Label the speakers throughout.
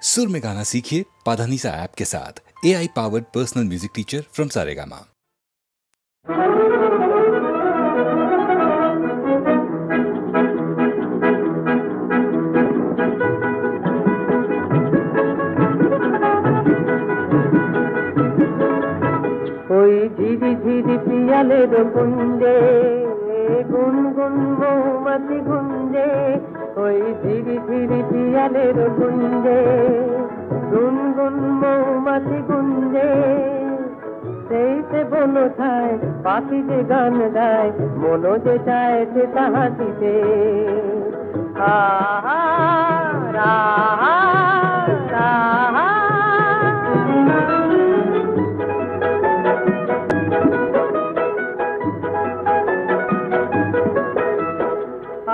Speaker 1: सुर में गाना सीखिए पाधानीसा ऐप के साथ। AI powered personal music teacher from Saregama.
Speaker 2: ওই ঝিরি ঝিরি পিয়ালের কুঞ্জে গুনগুন মৌমাছি গুঞ্জে, ওই ঝিরি ঝিরি পিয়ালের কুঞ্জে গুনগুন মৌমাছি গুঞ্জে। সেই সে বনো ছায় পাখি যে গান গায়, মনো যে চায় সে তাহাটিতে। আহা রাহা রাহা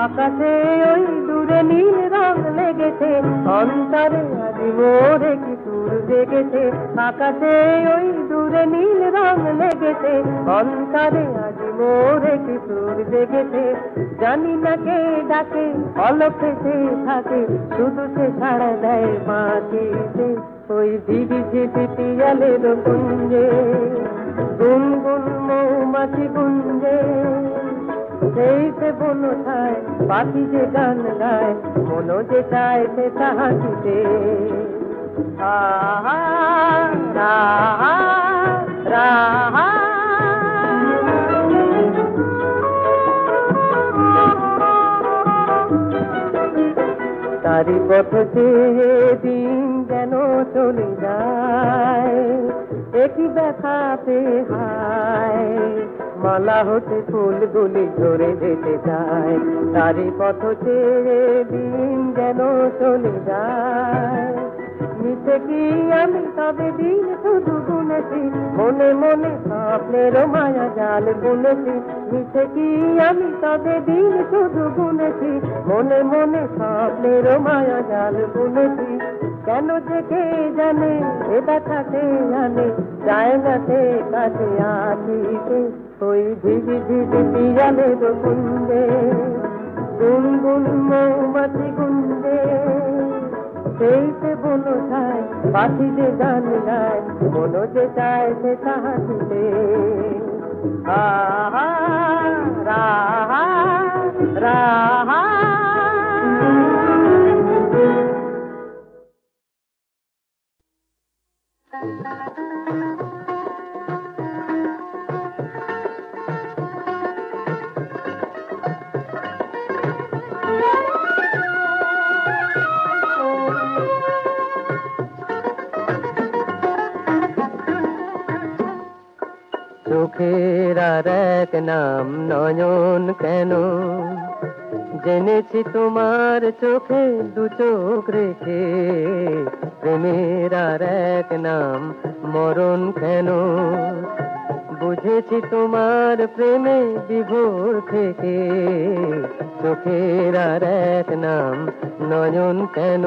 Speaker 2: আকাশে ওই দূরে নীল রং লেগেছে, অন্তরে আজি মোরে কি সুর জেগেছে। আকাশে ওই দূরে নীল রং লেগেছে, অন্তরে আজি মোরে কি সুর জেগেছে। জানি না কে ডাকে অলক্ষে সে থাকে, শুধু সে সাড়া দেয় পাখিতে। ওই ঝিরি ঝিরি পিয়ালের কুঞ্জে গুনগুন মৌমাছি গুঞ্জে। সেই সে বনো ছায় পাখি যে গান গায়, মনো যে চায় সে তাহাটিতে। আহা রাহা রাহা তারি পথ চেয়ে দিন যেন চলে যায়, একই দেখাতে হায় মালা হতে ফুলগুলি ঝরে যেতে চায়। তারি পথ চেয়ে দিন যেন চলে যায়, মিছে কি আমি তবে দিন শুধু গুনেছি, মনে মনে স্বপ্নেরও মায়া জাল বুনেছি। মিছে কি আমি তবে দিন শুধু গুনেছি, মনে মনে স্বপ্নেরও মায়া জাল বুনেছি। কেন যে কে জানে এ দেখাতে জানে, যায় না সে কাছে আসিতে। ওই ঝিরি ঝিরি পিয়ালের কুঞ্জে গুনগুন মৌমাছি গুঞ্জে। সেই সে বনো ছায় পাখি যে গান গায়, মনো যে চায় সে তাহাটিতে। আহা রাহা রাহা চোখের আর এক নাম নয়ন কেন, জেনেছি তোমার চোখে দু চোখ রেখে। প্রেমের আর এক নাম মরণ কেন, বুঝেছি তোমার প্রেমে বিভোর থেকে। চোখের আর এক নাম নয়ন কেন।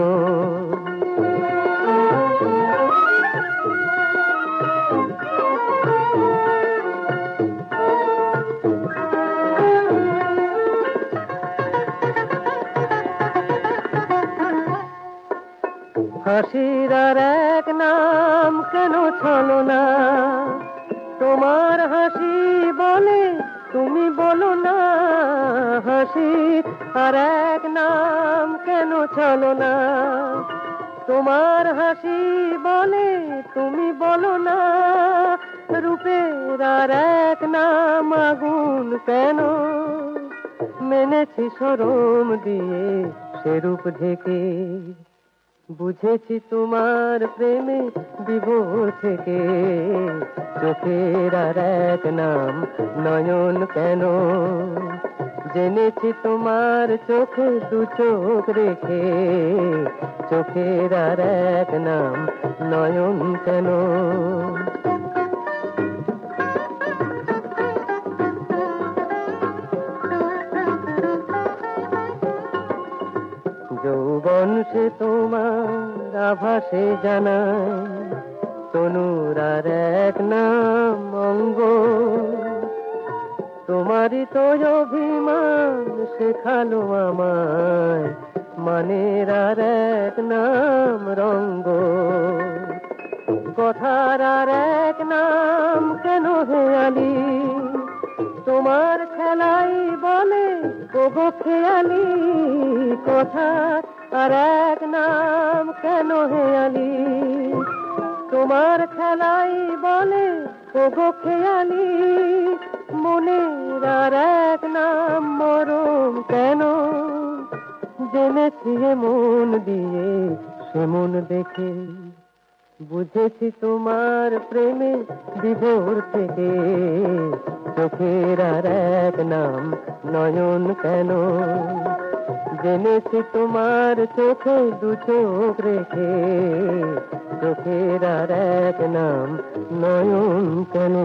Speaker 2: হাসির আর এক নাম কেন ছলনা, তোমার হাসি বলে তুমি বলো না। হাসির আর এক নাম কেন ছলনা, তোমার হাসি বলে তুমি বলো না। রূপের আর এক নাম আগুন কেন, মেনেছি শরম দিয়ে সে রূপ ঢেকে। বুঝেছি তোমার প্রেমে বিভোর থেকে। চোখের আর এক নাম নয়ন কেন, জেনেছি তোমার চোখে দু চোখ রেখে। চোখের আর এক নাম নয়ন কেন। যৌবন সে তোমার আভাসে জানায়, তনুর আর এক নাম অঙ্গ। তোমারই তো অভিমান শেখালো আমায়, মানের আর এক নাম রঙ্গ, কথার আর এক নাম কেন হেয়ালি, তোমার খেলাই বলে ওগো খেয়ালি, কথার আর এক নাম কেন হেয়ালি, তোমার খেলাই বলে ওগো খেয়ালি, মনের আর এক নাম মরম কেন, জেনেছি মন দিয়ে সে মন দেখে, বুঝেছি তোমার প্রেমে বিভোর থেকে, চোখের আর এক নাম নয়ন কেন, জেনেছি তোমার চোখে দু চোখ রেখে, চোখের আর এক নাম নয়ন কেন।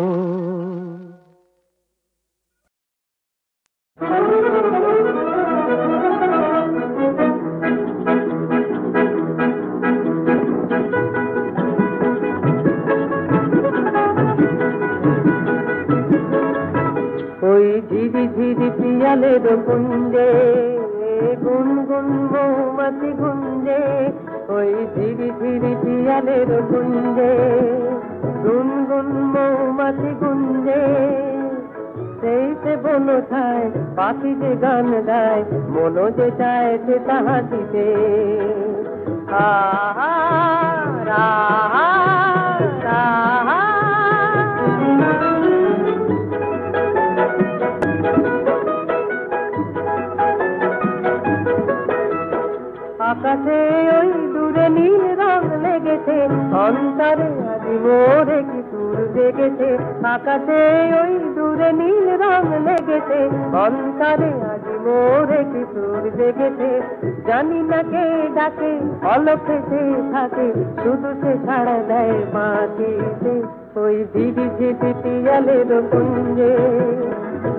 Speaker 2: ওই ঝিরি ঝিরি পিয়ালের কুঞ্জে গুনগুন মৌমাছি গুঞ্জে, ওই ঝিরি ঝিরি পিয়ালের কুঞ্জে গুনগুন মৌমাছি গুঞ্জে, সেই সে বনো ছায় পাখি যে গান গায়, মনো যে চায় সে তাহা দিতে, আহা রাহা রাহা। আকাশে ওই দূরে নীল রং লেগেছে, অন্তরে আজি মোরে কি সুর জেগেছে, আকাশে ওই দূরে নীল রং লেগেছে, অন্তরে আজি মোরে কি সুর জেগেছে, জানি না কে ডাকে অলক্ষে সে থাকে, শুধু সে ছাড়া দেয় মাটিতে, ওই ঝিরি ঝিরি পিয়ালের কুঞ্জে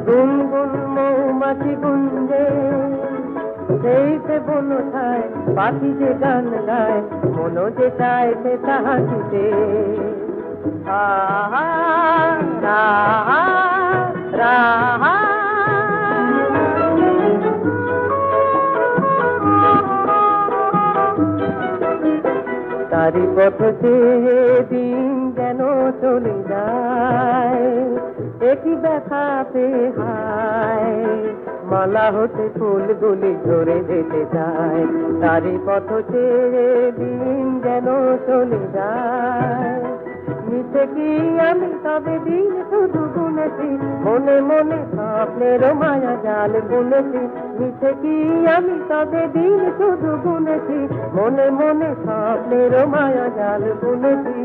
Speaker 2: গুনগুন মৌমাছি গুঞ্জে, সেই সে বনো ছায় পাখি যে গান গায়, মনো যে চায় সে তাহা দিতে, আহা রাহা রাহা। তারি পথ চেয়ে দিন যেন চলে যায়, একই দেখা পে হায়, মালা হতে ফুলগুলি ঝরে যেতে চায়, তারি পথ চেয়ে দিন যেন চলে যায়, মিছে কি আমি তবে দিন শুধু গুনেছি, মনে মনে স্বপ্নের মায়া জাল বুনেছি, মিছে কি আমি তবে দিন শুধু গুনেছি, মনে মনে স্বপ্নের মায়া জাল বুনেছি,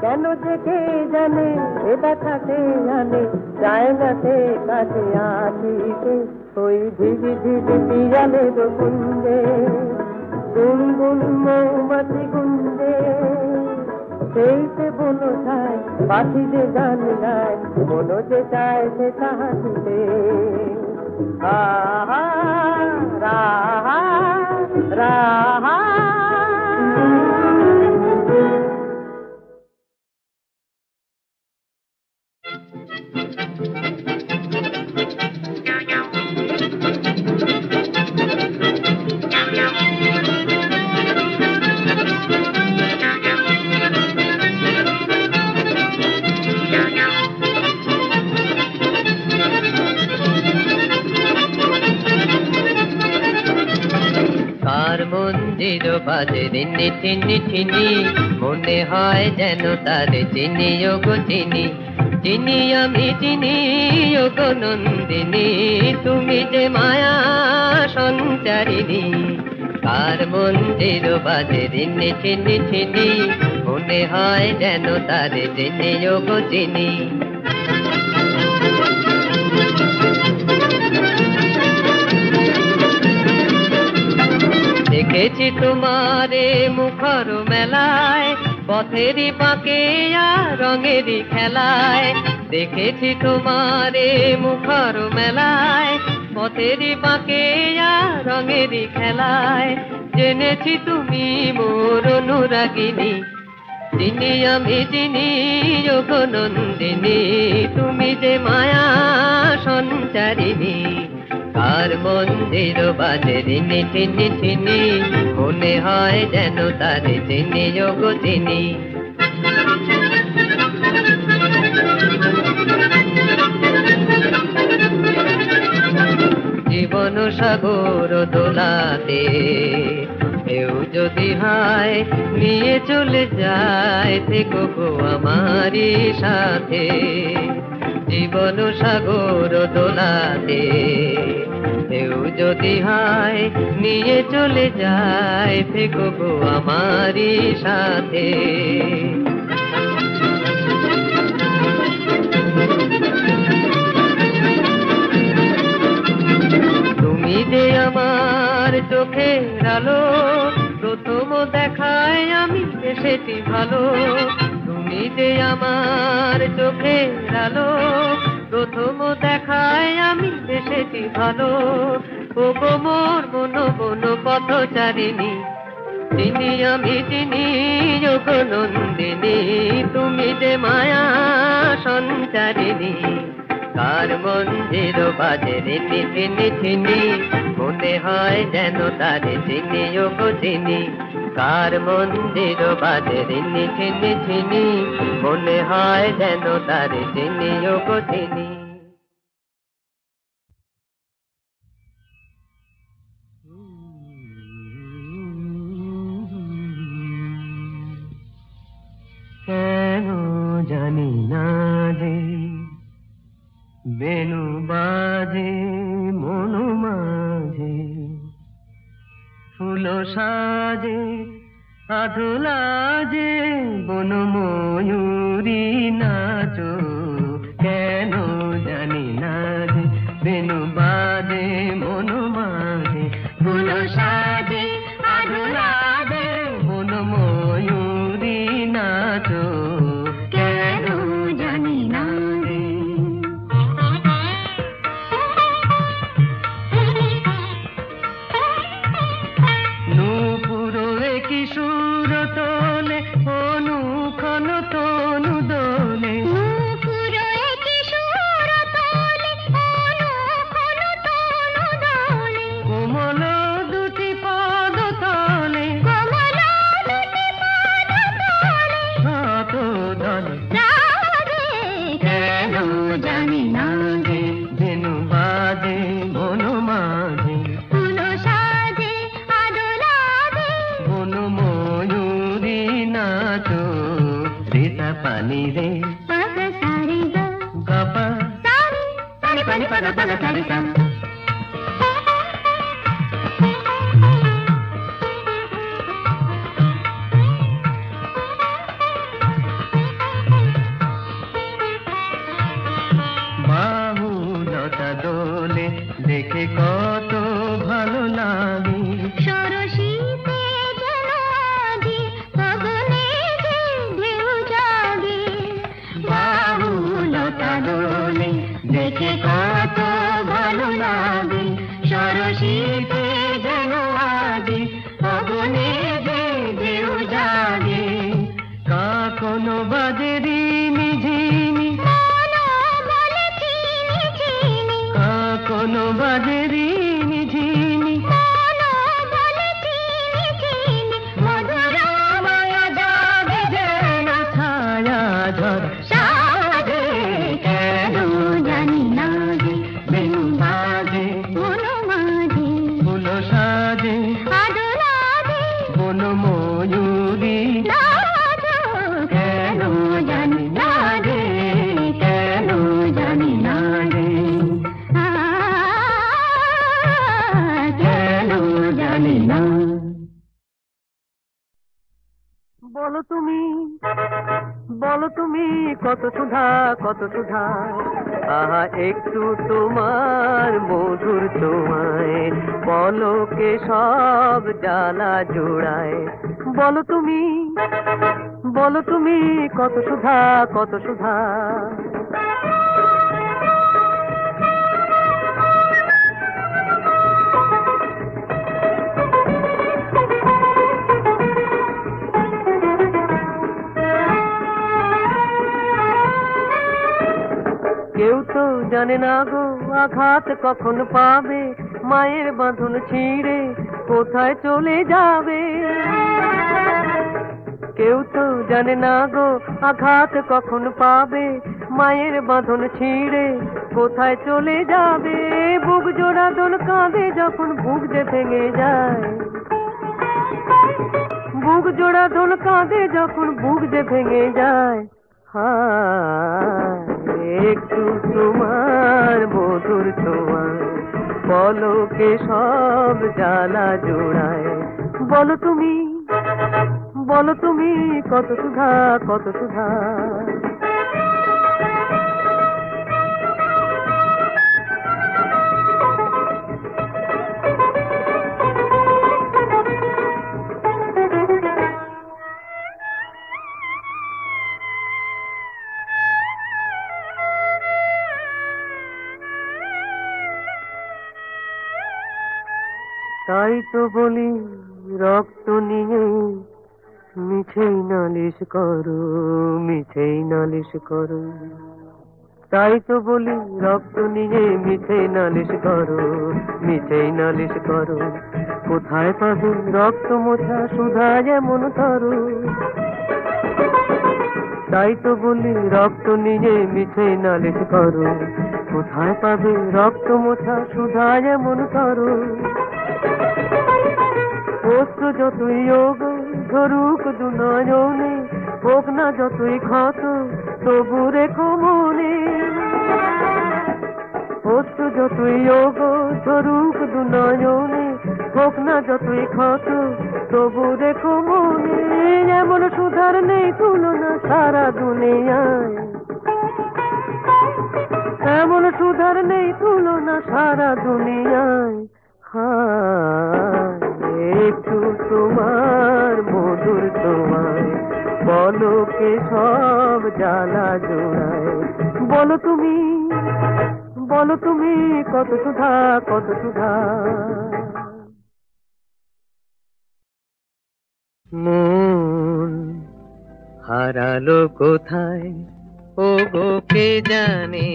Speaker 2: কেন যে কে জানে এ দেখাতে জানে, যায় না সে কাছে আসিতে, ওই ঝিরি ঝিরি পিয়ালের কুঞ্জে গুনগুন মৌমাছি গুঞ্জে, সেই সে বনো ছায় পাখি যে গান গায়, মনো যে চায় সে তাহা দিতে, আহা রাহা রাহা।
Speaker 3: কার মন্দির বাজে রিনি টিনি টিনি, মনে হয় যেন তারে চিনি ওগো চিনি, চিনি আমি চিনি ওগো নন্দিনী, তুমি যে মায়া সঞ্চারিণী, কার মন্দির বাজে রিনি টিনি টিনি, মনে হয় যেন তারে চিনি ওগো চিনি। দেখেছি তোমারে মুখর মেলায়, পথেরই বাঁকে আর রঙেরই খেলায়, দেখেছি তোমারে মুখর মেলায়, পথেরই বাঁকে আর রঙেরই খেলায়, জেনেছি তুমি মোর অনুরাগিনী, চিনি আমি চিনি ওগো নন্দিনী, তুমি যে মায়া সঞ্চারিণী, কার মন্দির বাজে রিনি টিনি টিনি, মনে হয় যেন তারে চিনি গো চিনি। জীবন সাগর দোলাতে কেউ যদি হায় নিয়ে চলে যায়, থেকো গো আমারই সাথে। জীবন সাগর দোলাতে কেউ যদি হায় নিয়ে চলে যায়, থেকো গো আমারই সাথে। তুমি যে আমার চোখের আলো, প্রথম দেখায় আমি সেটি ভালো। তুমি যে আমার চোখের আলো, প্রথম দেখায় আমি সেটি ভালো। ও গো মোর মন বন পথচারিণী, চিনি আমি চিনি ও গো নন্দিনী, তুমি যে মায়া সঞ্চারিণী। কার মন্দির বাজে রিনি টিনি টিনি, মনে হয় যেন তারে চিনি গো চিনি। কার মন্দির বাজে রিনি টিনি টিনি, মনে হয় যেন তারে চিনি গো চিনি। কেন জানি না যে বেনু বাজে মন মাঝে, ফুল সাজে আধুলাজে বন ময়ূরী নাচো। কেন জানি না যে বেনু বাজে মন মাঝে, ফুল সাজে আধুলাজে বন ময়ূরী নাচো। কেন জানি না রে। নূপুরে কিশোর তোলে অনুক্ষণ তনু দোলে, নূপুরে কিশোর তোলে অনুক্ষণ তনু দোলে। কোমল দুটি পাদ তলে, কোমল দুটি পাদ তলে, হাত ধরে রাধে। কেন জানি না রে বেনু বাজে মন মাঝে, ফুল সাজে আদলাজে বন ময়ূরী নাচো। রেতা পানি রে পাগ সারি গা গাপা সারি পানি পানি পাগা পাগা সারি সা। বাহুলতা দোলে দেখে কত ভালো লাগে, সরসীতে যেন আজি গগনে যে ঢেউ জাগে। বাহুলতা দোলে দেখে কত ভালো লাগে, সরসীতে যেন আজি গগনে যে ঢেউ জাগে। কাকন বাজে রিনি ঝিনি, কাকন বাজে রিনি ঝিনি, মধুর মায়া যাবে যেন ছায়া ঝড় সাজে। কেন জানি না যে বেনু বাজে মন মাঝে, ফুল সাজে আদলাজে বন ময়ূরী নাচো। কেন জানি না রে, কেন জানি না রে, কেন জানি না। বলো তুমি, বলো তুমি কত সুধা কত সুধা, আহা একটু তোমার মধুর তোমায় পলকে সব জ্বালা জোড়ায়। বলো তুমি, বলো তুমি কত সুধা কত সুধা। কেউ তো জানে না গো
Speaker 2: আঘাত কখন পাবে, মায়ের বাঁধন ছিঁড়ে কোথায় চলে যাবে। কেউ তো জানে না গো আঘাত কখন পাবে, মায়ের বাঁধন ছিঁড়ে কোথায় চলে যাবে। বুক জোড়া দোল কাঁদে যখন বুক যে ভেঙে যায়, বুক জোড়া দোল কাঁদে যখন বুক যে ভেঙে যায়। একটু তোমার মধুর তোমার পলকে সব জ্বালা জোড়ায়। বলো তুমি, বলো তুমি কত সুধা, কত সুধা। তাই তো বলি রক্ত নিয়ে মিছেই নালিশ করো, মিছেই নালিশ করো। তাই তো বলি রক্ত নিয়ে মিছেই নালিশ করো, মিছেই নালিশ করো। কোথায় পাবে রক্ত মোছা সুধা যেমন তরো। তাই তো বলি রক্ত নিয়ে মিছেই নালিশ করো, কোথায় পাবে রক্ত মোছা সুধা যেমন তরো। অশ্রু যতই যোগ ধরুক দু নয়নে, হোক না যতই ক্ষত তবু রেখো মনে। অশ্রু যতই যোগ ধরুক দু নয়নে, হোক না যতই ক্ষত তবু রেখো মনে। এমন সুধার নেই তুলনা সারা দুনিয়ায়, এমন সুধার নেই তুলনা সারা দুনিয়ায়। একটু তোমার মধুর তোমায় পলকে সব জ্বালা জোড়ায়। বলো তুমি, বলো তুমি কত সুধা, কত সুধা।
Speaker 3: মন হারালো কোথায় ও গো কে জানে,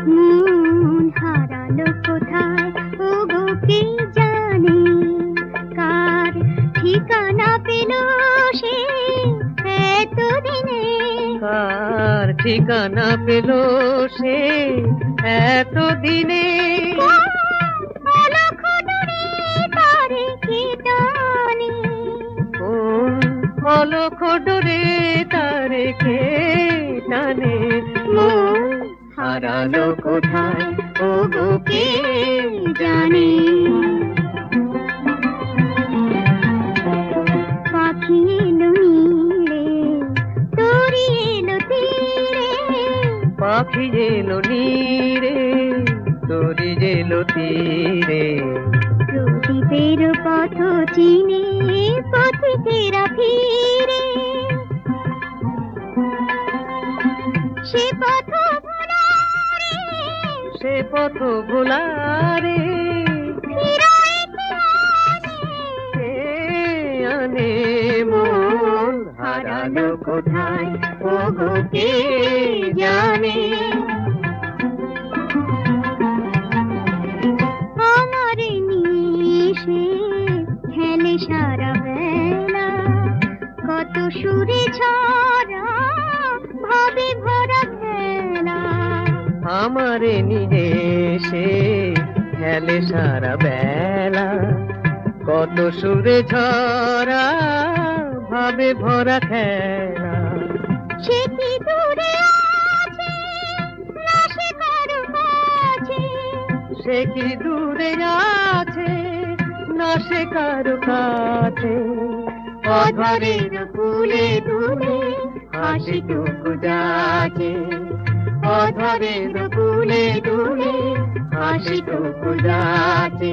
Speaker 4: মন হারালো কোথায় ও গো কে জানে। কার ঠিকানা পেল সে এতদিনে,
Speaker 3: কার ঠিকানা পেল সে এতদিনে।
Speaker 4: অলখ দূরে তারে কে টানে,
Speaker 3: কোন অলখ ডোরে তারে কে টানে। মন হারালো কোথায় ও গো কে জানে।
Speaker 4: পাখি এলো নীড়ে তোরি এলো তীরে,
Speaker 3: পাখি এলো নীরে তোরি এলো তীরে।
Speaker 4: প্রদীপের পথ চিনে পথিকেরা ফিরে, সে পথ ভোলা রে,
Speaker 3: সে পথ ভোলারে
Speaker 4: ফিরায়
Speaker 3: কে আনে। মন হারালো কোথায় ও গো কে জানে।
Speaker 4: আমার নিশে খেলে সারা বেলা, কত সুরে ছড়া ভাবে ভরা খেলা।
Speaker 3: আমার নিজে সে খেলে সারা বেলা, কত সুরে ঝরা ভাবে ভরা খেলা।
Speaker 4: সে কি দূরে আছে না সে কারো কাছে,
Speaker 3: সে কি দূরে আছে না সে কারো কাছে। অধরের ফুলে তুলে হাসিটুকু যাচ্ছে, অধরের ফুলে তুলে হাসিটুকু যাচ্ছে।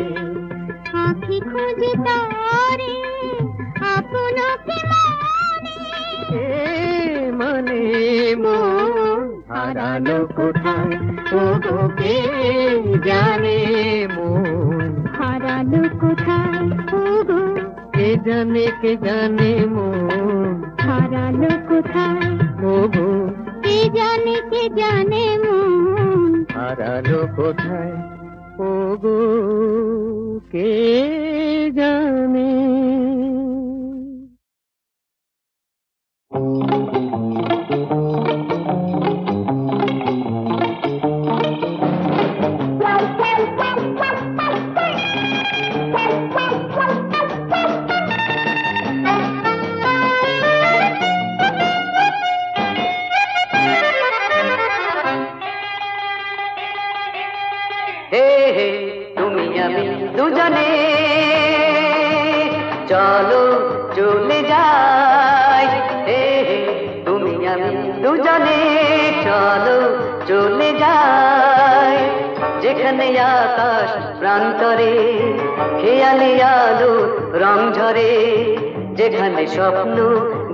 Speaker 4: আঁখি খুঁজে তারে আপনাকে
Speaker 3: মানে মন হারালো কোথায় ও গো কে জানে। মন
Speaker 4: হারালো কোথায় ও গো
Speaker 3: কে জানে মন
Speaker 4: হারালো কোথায়
Speaker 3: ও গো
Speaker 4: কে জানে মন
Speaker 3: হারালো কোথায়।
Speaker 2: তুমি আমি দুজনে চলো চলে যাই, তুমি আমি দুজনে চলো চলে যাই, যেখানে আকাশ প্রান্তরে খেয়ালি আলো রং ঝরে, যেখানে স্বপ্ন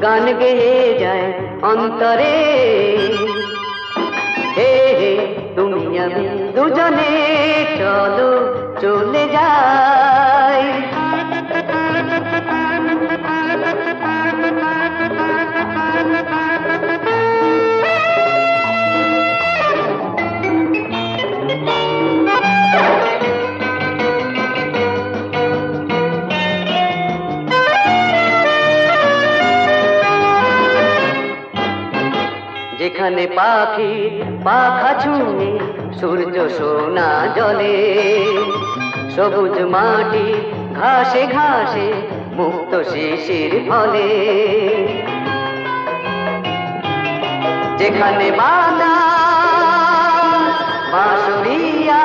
Speaker 2: গান গেয়ে যায় অন্তরে। তুমি আমি দুজনে চলো চলে যাই। যেখানে পাখি পাখা ছুঁয়ে সূর্য সোনা জলে, সবুজ মাটি ঘাসে ঘাসে মুক্ত শিশির ফলে, যেখানে বাঁধা বাঁশরিয়া,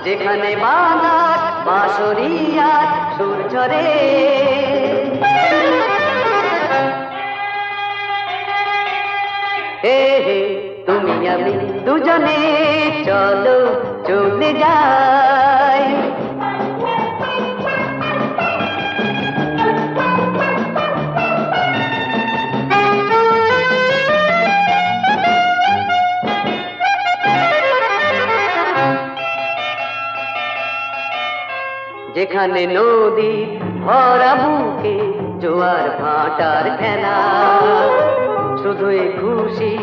Speaker 2: যেখানে বাঁধা বাঁশরিয়া সুর ঝরে, তুমি আমি দুজনে চলো চলে যাই। যেখানে নদী ভরা বুকে জোয়ার ভাটার খেলা, শুধুই খুশি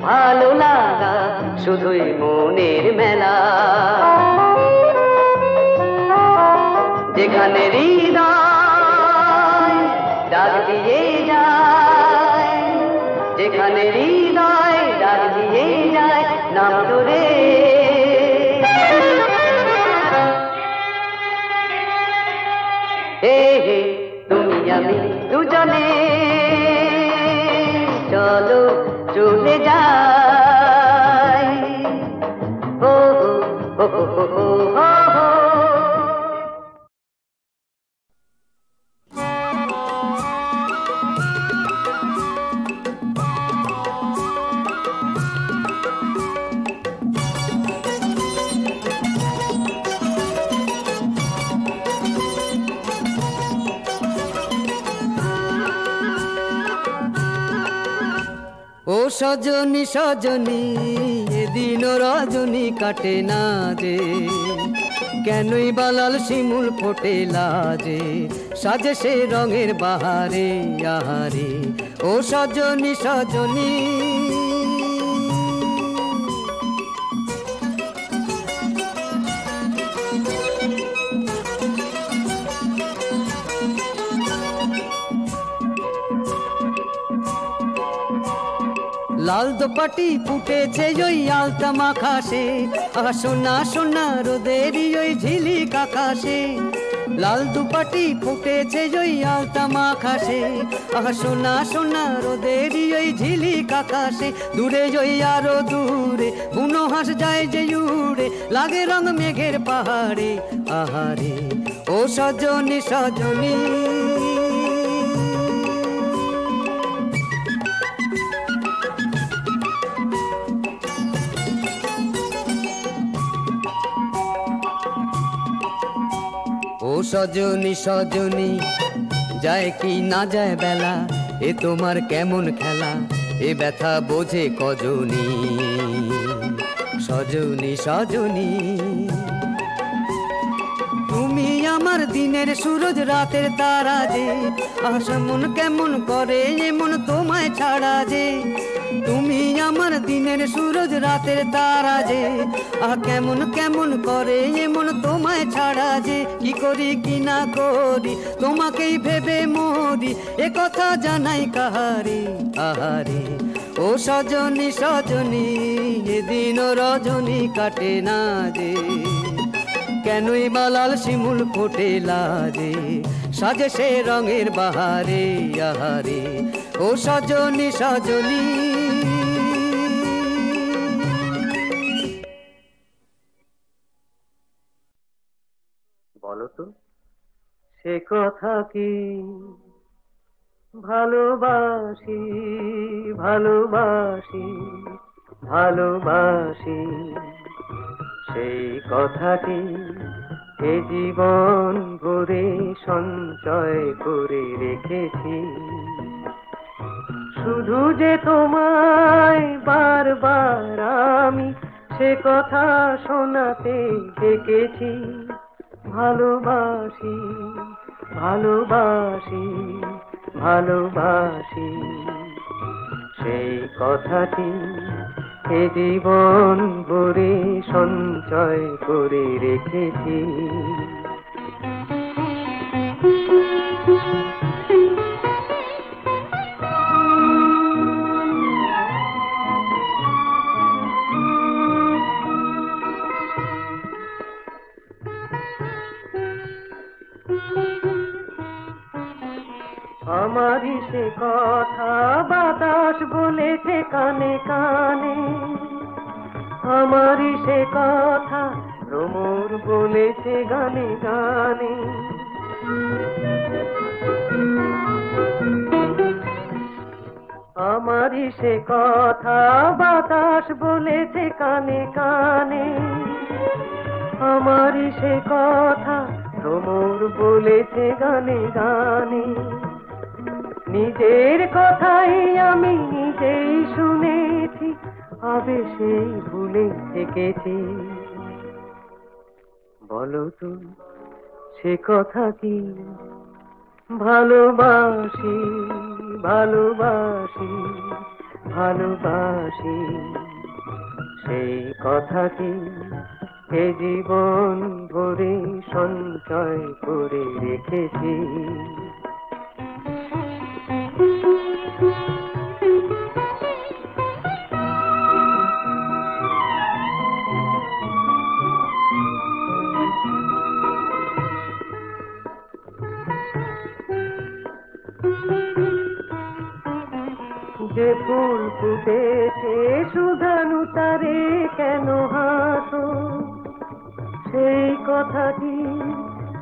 Speaker 2: ভালো লাগা, শুধুই মনের মেলা, যেখানে হৃদয় ডাক দিয়ে যায়, যেখানে হৃদয় ডাক দিয়ে যায় নাম ধরে। তুমি আমি দুজনে চলো চলে যাই। হো হো হো হো হো হো হো। ও সজনী সজনী এদিন রজনী কাটে না যে, কেনই বালাল শিমুল ফোটে লাজে, সাজে সে রঙের বাহারে আহারে। ও সজনী সজনী লাল দোপাটি ফুটেছে ওই আলতা মাখাসে, আহা সোনা সোনা রোদেরই ওই ঝিলিক আকাশে। লাল দুপাটি ফুটেছে ওই আলতা মাখাসে, আহা সোনা সোনা রোদেরই ওই ঝিলিক আকাশে। দূরে ওই আরো দূরে বুনো হাঁস যায় যে উড়ে, লাগে রং মেঘের পাহাড়ে আহারে। ও সজনী সজনী ও সজনী সজনী যায় কি না যায় বেলা, এ তোমার কেমন খেলা, এ ব্যথা বোঝে কজনী। সজনী সজনী তুমি
Speaker 5: আমার দিনের সূরজ রাতের তারা যে, আশা মন কেমন করে এমন তোমায় ছাড়া যে। তুমি আমার দিনের সূরজ রাতের তারা যে, কেমন কেমন করে এমন তোমায় ছাড়া যে। কি করি কি না করি তোমাকেই ভেবে মরি, এ কথা জানাই কাহারে আহারে। ও সজনী সজনী এদিন রজনী কাটে না যে, কেনই বালাল শিমুল ফোটে লাজে, সাজে সে রঙের বাহারে আহারে। ও সজনী সজনী।
Speaker 2: বলো তো সে কথা কি ভালোবাসি ভালোবাসি ভালোবাসি, সেই কথাটি এ জীবন ভরে সঞ্চয় করে রেখেছি। শুধু যে তোমায় বারবার আমি সে কথা শোনাতে ডেকেছি। ভালোবাসি ভালোবাসি ভালোবাসি, সেই কথাটি এ জীবন ভরে সঞ্চয় করে রেখেছি। আমারই সে কথা বাতাস বলেছে কানে কানে, আমারই সে কথা ভ্রমর বলেছে গানে গানে। আমারই সে কথা বাতাস বলেছে কানে কানে, আমারই সে কথা ভ্রমর বলেছে গানে গানে। নিজের কথাই আমি নিজেই শুনেছি, আবেশেই ভুলে থেকেছি। বলো তো সে কথা কি ভালোবাসি ভালোবাসি ভালোবাসি, সেই কথাটি এ জীবন ভরে সঞ্চয় করে রেখেছি। যে ফুল ফুটেছে সুধানু তারে কেন হাসো, সেই কথাটি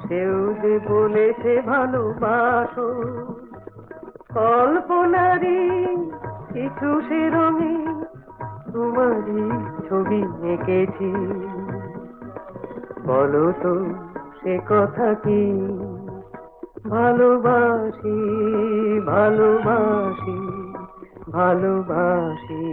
Speaker 2: সেও যে বলেছে ভালোবাসো। কল্পনারি কিছু সে রঙে তোমারই ছবি এঁকেছি। বলো তো সে কথা কি ভালোবাসি ভালোবাসি ভালোবাসি।